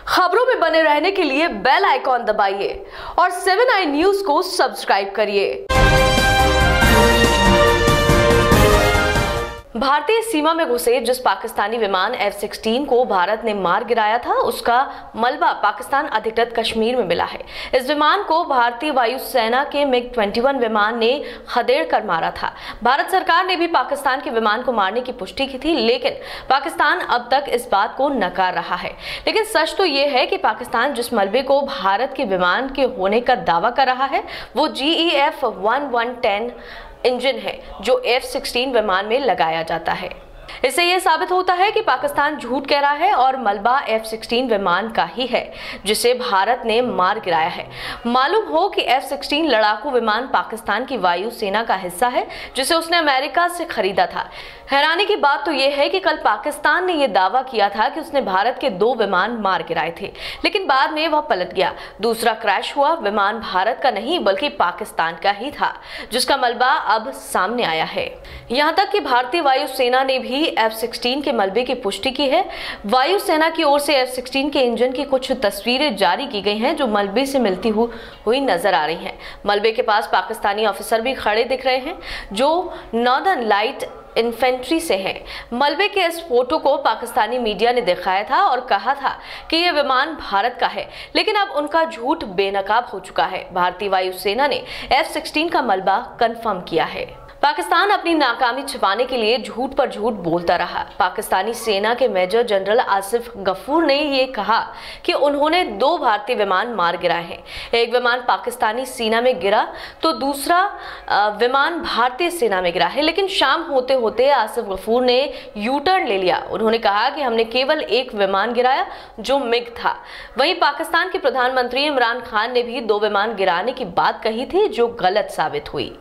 खबरों में बने रहने के लिए बेल आइकॉन दबाइए और 7 आई न्यूज को सब्सक्राइब करिए। भारतीय सीमा में घुसे जिस पाकिस्तानी विमान F-16 को भारत ने मार गिराया था, उसका मलबा पाकिस्तान अधिकृत कश्मीर में मिला है। इस विमान को भारतीय वायुसेना के MiG-21 विमान ने खदेड़ कर मारा था। भारत सरकार ने भी पाकिस्तान के विमान को मारने की पुष्टि की थी, लेकिन पाकिस्तान अब तक इस बात को नकार रहा है। लेकिन सच तो यह है कि पाकिस्तान जिस मलबे को भारत के विमान के होने का दावा कर रहा है, वो GEF-1110 इंजन है जो F-16 विमान में लगाया जाता है। इससे यह साबित होता है कि पाकिस्तान झूठ कह रहा है और मलबा F-16 विमान का ही है जिसे भारत ने मार गिराया है। मालूम हो कि F-16 लड़ाकू विमान पाकिस्तान की वायुसेना का हिस्सा है जिसे उसने अमेरिका से खरीदा था। हैरानी की बात तो यह है कि कल पाकिस्तान ने यह दावा किया था कि उसने भारत के 2 विमान मार गिराए थे, लेकिन बाद में वह पलट गया। दूसरा क्रैश हुआ विमान भारत का नहीं बल्कि पाकिस्तान का ही था, जिसका मलबा अब सामने आया है। यहाँ तक कि भारतीय वायुसेना ने भी F-16 के मलबे की पुष्टि की है। वायुसेना की ओर से F-16 के इंजन की कुछ तस्वीरें जारी की गई हैं जो मलबे से मिलती हुई नजर आ रही हैं। मलबे के पास पाकिस्तानी ऑफिसर भी खड़े दिख रहे हैं जो नॉर्दर्न लाइट इन्फेंट्री से हैं। मलबे के इस फोटो को पाकिस्तानी मीडिया ने दिखाया था और कहा था कि यह विमान भारत का है, लेकिन अब उनका झूठ बेनकाब हो चुका है। भारतीय वायुसेना ने F-16 का मलबा कंफर्म किया है। पाकिस्तान अपनी नाकामी छिपाने के लिए झूठ पर झूठ बोलता रहा। पाकिस्तानी सेना के मेजर जनरल आसिफ गफूर ने ये कहा कि उन्होंने 2 भारतीय विमान मार गिराए हैं। एक विमान पाकिस्तानी सेना में गिरा तो दूसरा विमान भारतीय सेना में गिरा है, लेकिन शाम होते होते आसिफ गफूर ने यू टर्न ले लिया। उन्होंने कहा कि हमने केवल एक विमान गिराया जो मिग था। वहीं पाकिस्तान के प्रधानमंत्री इमरान खान ने भी 2 विमान गिराने की बात कही थी जो गलत साबित हुई।